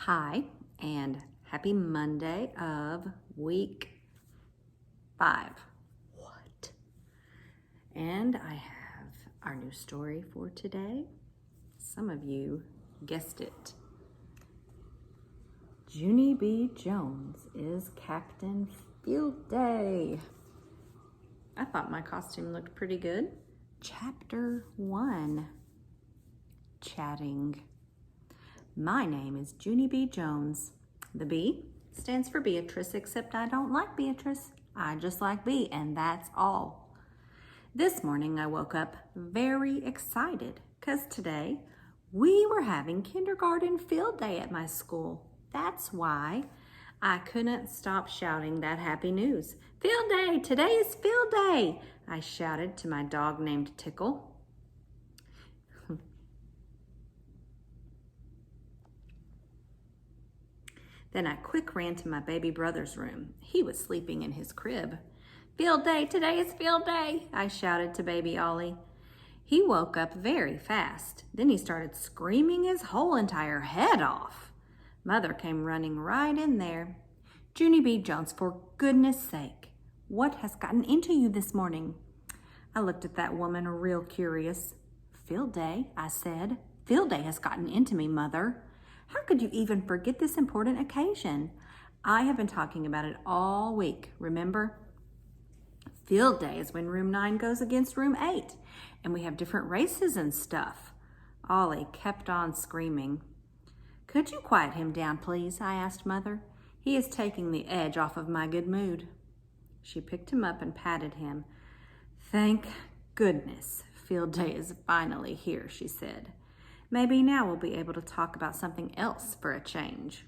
Hi, and happy Monday of week 5. What? And I have our new story for today. Some of you guessed it. Junie B. Jones is Captain Field Day. I thought my costume looked pretty good. Chapter 1, Chatting. My name is Junie B. Jones. The B stands for Beatrice, except I don't like Beatrice. I just like B, and that's all. This morning I woke up very excited because today we were having kindergarten field day at my school. That's why I couldn't stop shouting that happy news. Field day! Today is field day! I shouted to my dog named Tickle. Then I quick ran to my baby brother's room. He was sleeping in his crib. Field day, today is field day, I shouted to baby Ollie. He woke up very fast. Then he started screaming his whole entire head off. Mother came running right in there. Junie B. Jones, for goodness sake, what has gotten into you this morning? I looked at that woman real curious. Field day, I said. Field day has gotten into me, Mother. How could you even forget this important occasion? I have been talking about it all week, remember? Field day is when room 9 goes against room 8, and we have different races and stuff. Ollie kept on screaming. Could you quiet him down, please? I asked Mother. He is taking the edge off of my good mood. She picked him up and patted him. Thank goodness, field day is finally here, she said. Maybe now we'll be able to talk about something else for a change.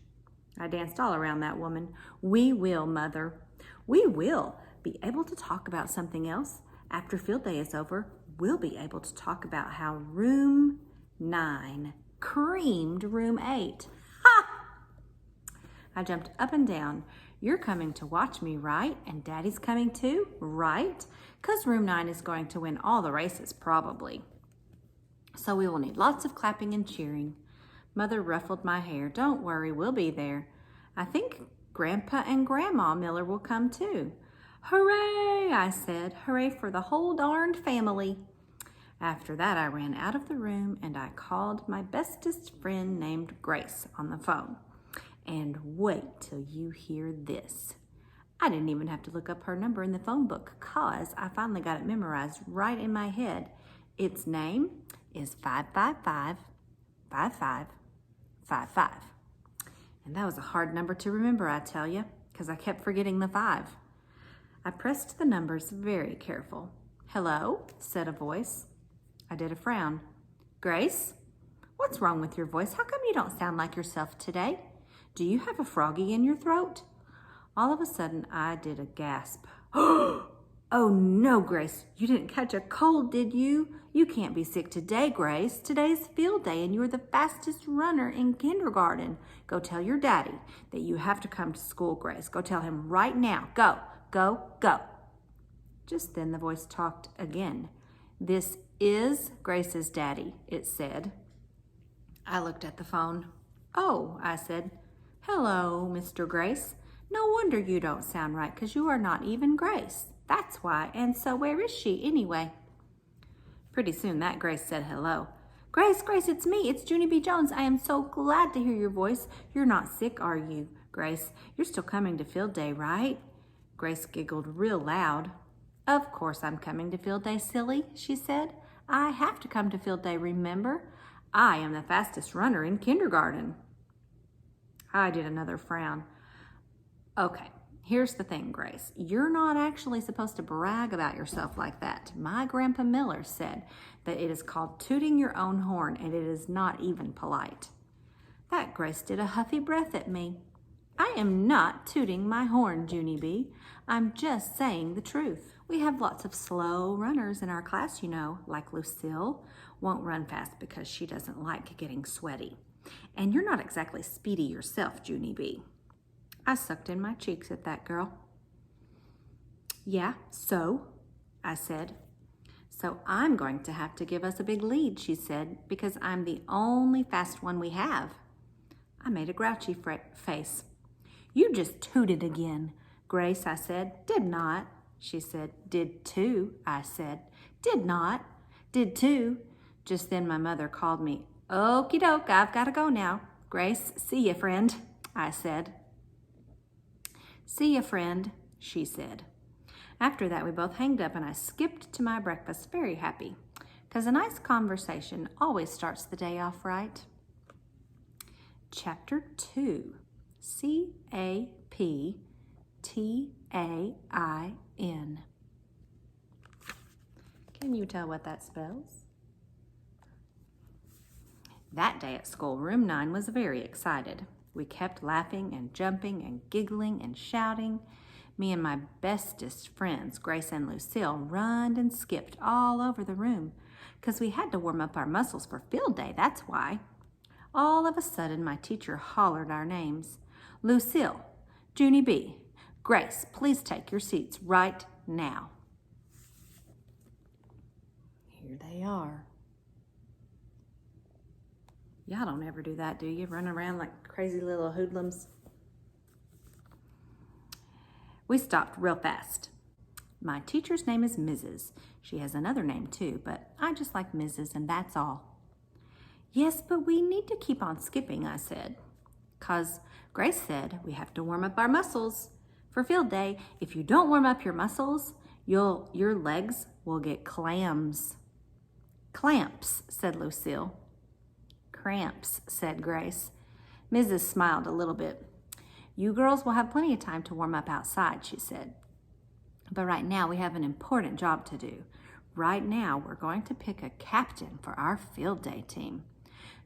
I danced all around that woman. We will, Mother. We will be able to talk about something else. After field day is over, we'll be able to talk about how room 9 creamed room 8. Ha! I jumped up and down. You're coming to watch me, right? And Daddy's coming too, right? 'Cause room 9 is going to win all the races, probably. So we will need lots of clapping and cheering. Mother ruffled my hair. Don't worry, we'll be there. I think Grandpa and Grandma Miller will come too. Hooray, I said. Hooray for the whole darned family. After that, I ran out of the room and I called my bestest friend named Grace on the phone. And wait till you hear this. I didn't even have to look up her number in the phone book because I finally got it memorized right in my head. Its name is 555-5555. And that was a hard number to remember, I tell you, because I kept forgetting the 5. I pressed the numbers very careful. Hello, said a voice. I did a frown. Grace, what's wrong with your voice? How come you don't sound like yourself today? Do you have a froggy in your throat? All of a sudden, I did a gasp. Oh no, Grace, you didn't catch a cold, did you? You can't be sick today, Grace. Today's field day and you're the fastest runner in kindergarten. Go tell your daddy that you have to come to school, Grace. Go tell him right now. Go, go, go. Just then the voice talked again. This is Grace's daddy, it said. I looked at the phone. Oh, I said. Hello, Mr. Grace. No wonder you don't sound right because you are not even Grace. That's why. And so where is she anyway? Pretty soon that Grace said hello. Grace, it's me. It's Junie B. Jones. I am so glad to hear your voice. You're not sick, are you, Grace? You're still coming to field day, right? Grace giggled real loud. Of course I'm coming to field day, silly, she said. I have to come to field day, remember? I am the fastest runner in kindergarten. I did another frown. Okay. Here's the thing, Grace. You're not actually supposed to brag about yourself like that. My Grandpa Miller said that it is called tooting your own horn, and it is not even polite. That Grace did a huffy breath at me. I am not tooting my horn, Junie B. I'm just saying the truth. We have lots of slow runners in our class, you know, like Lucille won't run fast because she doesn't like getting sweaty. And you're not exactly speedy yourself, Junie B. I sucked in my cheeks at that girl. Yeah, so, I said. So I'm going to have to give us a big lead, she said, because I'm the only fast one we have. I made a grouchy face. You just tooted again. Grace, I said. Did not. She said. Did too, I said. Did not. Did too. Just then my mother called me. Okie doke, I've got to go now. Grace, see ya, friend, I said. See ya, friend, she said. After that, we both hanged up and I skipped to my breakfast very happy, because a nice conversation always starts the day off right. Chapter 2, C-A-P-T-A-I-N. Can you tell what that spells? That day at school, room 9 was very excited. We kept laughing and jumping and giggling and shouting. Me and my bestest friends, Grace and Lucille, runned and skipped all over the room because we had to warm up our muscles for field day, that's why. All of a sudden, my teacher hollered our names. Lucille, Junie B, Grace, please take your seats right now. Here they are. Y'all don't ever do that, do you? Run around like crazy little hoodlums. We stopped real fast. My teacher's name is Mrs. She has another name too, but I just like Mrs. and that's all. Yes, but we need to keep on skipping, I said. 'Cause Grace said we have to warm up our muscles for field day. If you don't warm up your muscles, your legs will get clams. Clamps, said Lucille. Cramps, said Grace. Mrs. smiled a little bit. You girls will have plenty of time to warm up outside, she said. But right now we have an important job to do. Right now we're going to pick a captain for our field day team.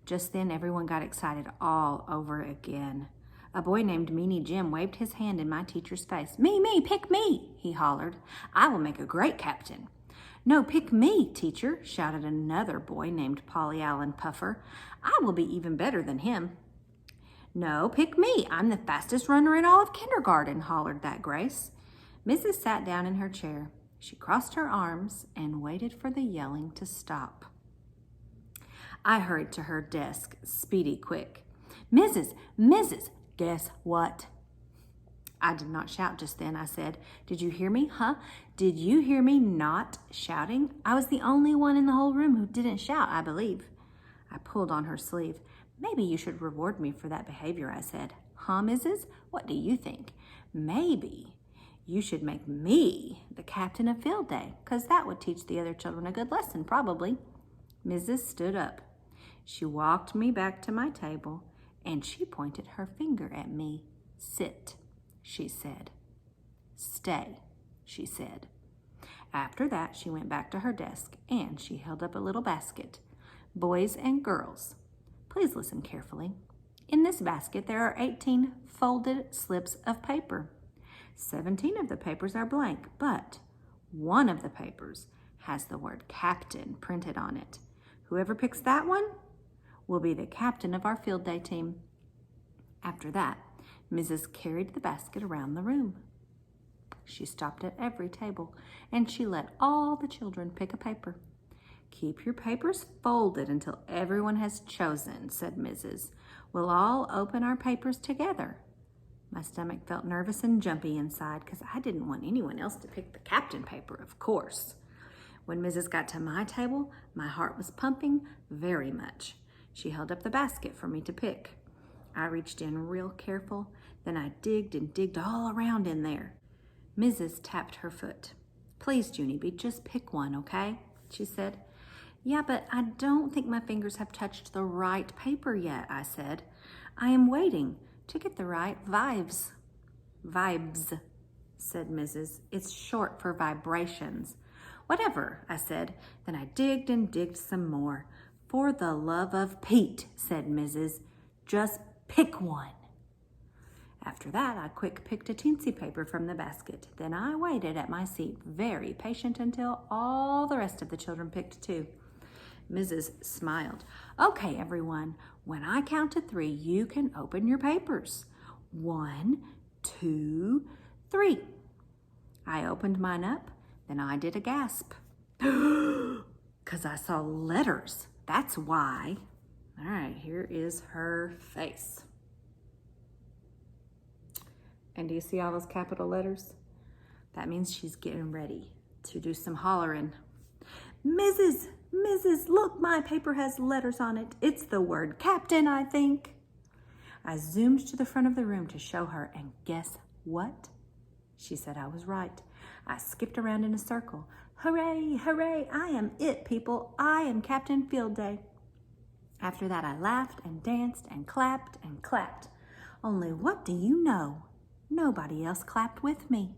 Just then everyone got excited all over again. A boy named Meanie Jim waved his hand in my teacher's face. Me, pick me, he hollered. I will make a great captain. No, pick me, teacher, shouted another boy named Polly Allen Puffer. I will be even better than him. No, pick me. I'm the fastest runner in all of kindergarten, hollered that Grace. Mrs. sat down in her chair. She crossed her arms and waited for the yelling to stop. I hurried to her desk, speedy quick. Mrs., guess what? I did not shout just then. I said, did you hear me, huh? Did you hear me not shouting? I was the only one in the whole room who didn't shout, I believe. I pulled on her sleeve. Maybe you should reward me for that behavior, I said. Huh, Mrs.? What do you think? Maybe you should make me the captain of field day, 'cause that would teach the other children a good lesson, probably. Mrs. stood up. She walked me back to my table, and she pointed her finger at me. Sit, she said. Stay, she said. After that, she went back to her desk, and she held up a little basket. Boys and girls, please listen carefully. In this basket, there are 18 folded slips of paper. 17 of the papers are blank, but one of the papers has the word captain printed on it. Whoever picks that one will be the captain of our field day team. After that, Mrs. carried the basket around the room. She stopped at every table, and she let all the children pick a paper. Keep your papers folded until everyone has chosen, said Mrs. We'll all open our papers together. My stomach felt nervous and jumpy inside because I didn't want anyone else to pick the captain paper, of course. When Mrs. got to my table, my heart was pumping very much. She held up the basket for me to pick. I reached in real careful, then I digged and digged all around in there. Mrs. tapped her foot. Please, Junie B, just pick one, okay? She said. Yeah, but I don't think my fingers have touched the right paper yet, I said. I am waiting to get the right vibes. Vibes, said Mrs. It's short for vibrations. Whatever, I said. Then I digged and digged some more. For the love of Pete, said Mrs. Just pick one. After that, I quick picked a teensy paper from the basket. Then I waited at my seat, very patient, until all the rest of the children picked too. Mrs. smiled. Okay, everyone, when I count to 3, you can open your papers. 1, 2, 3. I opened mine up, then I did a gasp. 'Cause I saw letters. That's why. All right, here is her face. And do you see all those capital letters? That means she's getting ready to do some hollering. Mrs., look, my paper has letters on it. It's the word captain, I think. I zoomed to the front of the room to show her, and guess what? She said I was right. I skipped around in a circle. Hooray, hooray, I am it, people. I am Captain Field Day. After that, I laughed and danced and clapped and clapped. Only what do you know? Nobody else clapped with me.